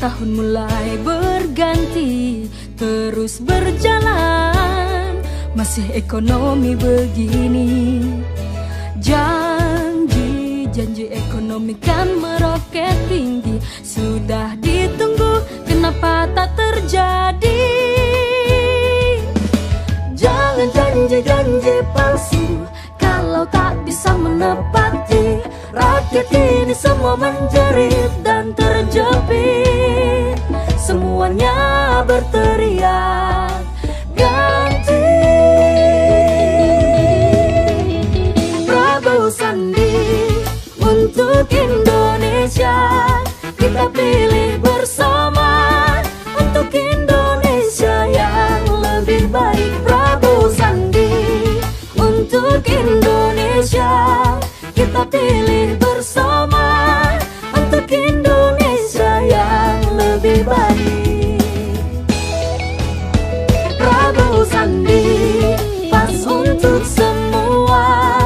Tahun mulai berganti, terus berjalan, masih ekonomi begini. Janji ekonomi kan meroket tinggi, sudah ditunggu, kenapa tak terjadi? Jangan janji palsu kalau tak bisa menepati. Rakyat ini semua menjerit dan terjepit, semuanya berteriak ganti. Prabowo Sandi untuk Indonesia, kita pilih bersama untuk Indonesia yang lebih baik. Prabowo Sandi untuk Indonesia, kita pilih bersama untuk Indonesia yang lebih baik. Prabowo Sandi pas untuk semua,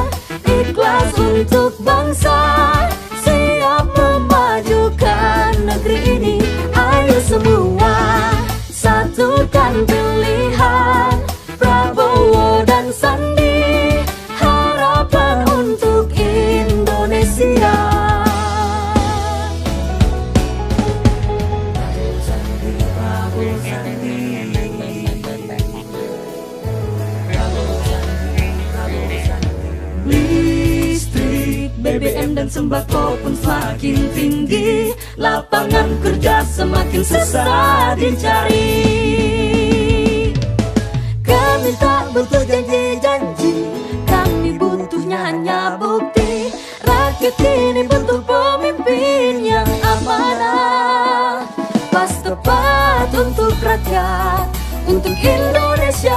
ikhlas untuk bangsa, siap memajukan negeri ini. Ayo semua satukan pilihan Prabowo dan Sandi, harapan untuk Indonesia. Listrik, BBM dan sembako pun semakin tinggi, lapangan kerja semakin susah dicari. Kami tak butuh janji-janji, kami butuhnya hanya bukti. Rakyat ini butuh pemimpin yang amanah, pas tepat untuk rakyat, untuk Indonesia.